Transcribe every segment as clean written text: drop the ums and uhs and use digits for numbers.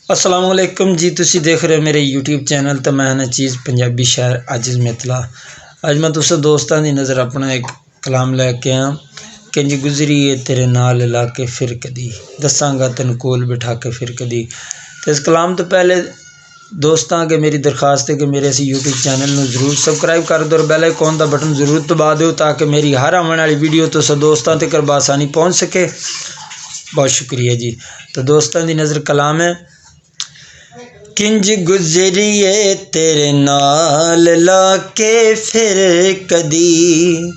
असलामुअलैकुम जी, तुसी देख रहे हो मेरे यूट्यूब चैनल तो मैं चीज़ पंजाबी शायर आजिज़ मितला। अज मैं तुस दोस्तों की नज़र अपना एक कलाम लैके आया। किंज गुजरी है तेरे नाल ला के फिर कदी, दसांगा तेन कोल बिठा के फिर कदी। तो इस कलाम तो पहले दोस्तों के मेरी दरखास्त है कि मेरे इस यूट्यूब चैनल में जरूर सबसक्राइब कर दो और बेल आइकॉन का बटन जरूर दबा दो ताकि मेरी हर आने वाली वीडियो तो दोस्तों तक बासानी पहुँच सके। बहुत शुक्रिया जी। तो दोस्तों की नज़र कलाम है। किंज गुजरिए तेरे नाल लाके फिर कदी,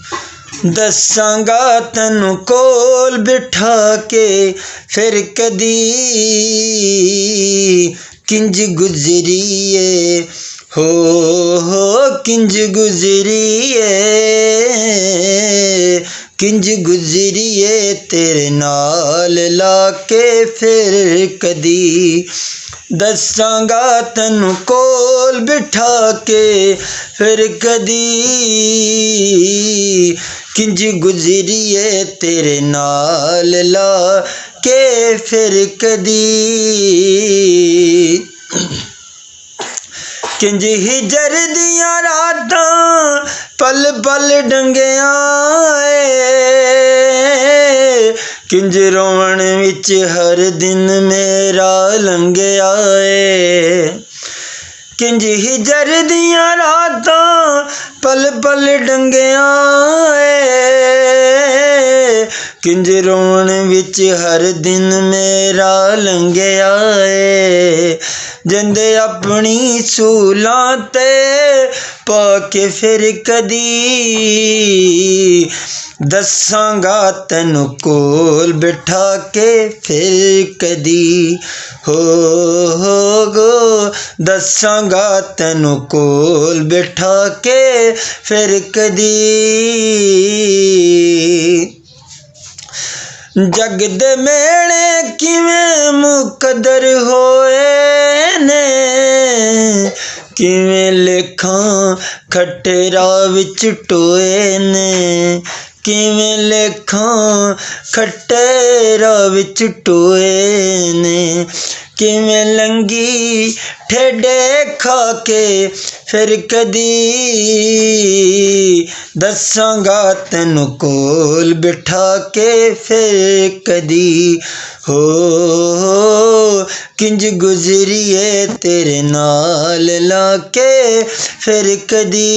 दसांगा तैनू कोल बिठा के फिर कदी। किंज गुजरिए हो किंज गुजरिए, किंज गुजरिए तेरे नाल लाके फिर कदी, दसांगा तैनू कोल बिठा के फिर कदी। किंज गुजरिए तेरे नाल ला के फिर कदी। किंज हिजर दियां रातां पल पल डंगिया, किंज रोवण विच हर दिन मेरा लंघिया है। किंज हिजर दियां रातां पल पल डंगिया, किंज रोवण विच हर दिन मेरा लंघिया है। जिंदे अपनी सूलां ते पाके फिर कदी, दसांगा तैनू कोल बिठा के फिर कदी। हो गो दसांगा तैनू कोल बिठा के फिर कदी। जग दे मेले किवें मुकदर होए ने, किवें लेखां खट्टे राह विच टोए ने, किवें लेखां खट्टे राह विच टोए ने। किवें लंगी ठेडे खा के फिर कदी, दसांगा तैनू कोल बिठा के फिर कदी। हो किंज गुजरिए तेरे नाल लाके फिर कदी।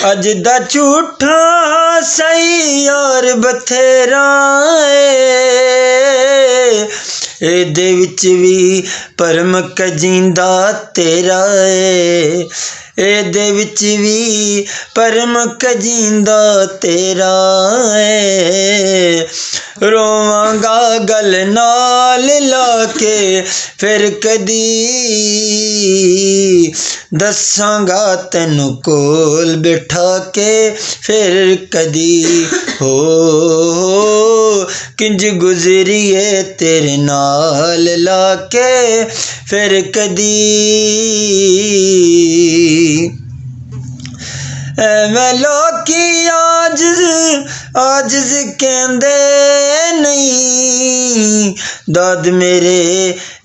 अज दा झूठा सही यार बथेरा एदे विच भी परम कजींदा तेरा है। एदे विच भी परम कजींदा तेरा है। रोवांगा गल नाल लाके फिर कदी, दसांगा तैनू कोल बिठा के फिर कदी। हो किंज गुजरिए तेरे नाल लाके फिर कदी। मैं लोकी आजिज़ आजिज़ कहंदे नहीं, दाद मेरे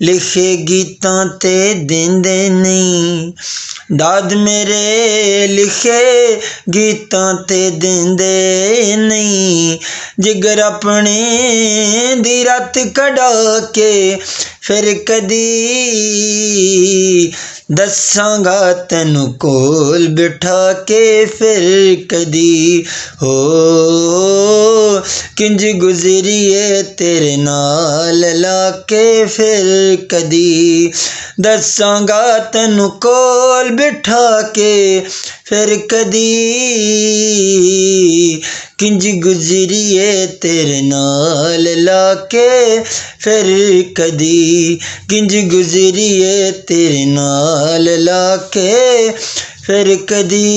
लिखे गीतां ते देंदे नहीं, दाद मेरे लिखे गीतां ते देंदे नहीं। जिगर अपने दी रात कढ़ा के फिर कदी, दसांगा तैनू कोल बिठा के फिर कदी। हो किंज गुजरिए तेरे नाल लाके फिर कदी, दसांगा तैनू कोल बिठा के फिर कदी। किंज गुजरिए तेरे नाल लाके फिर कदी, किंज गुजरिए तेरे नाल लाके फिर कदी।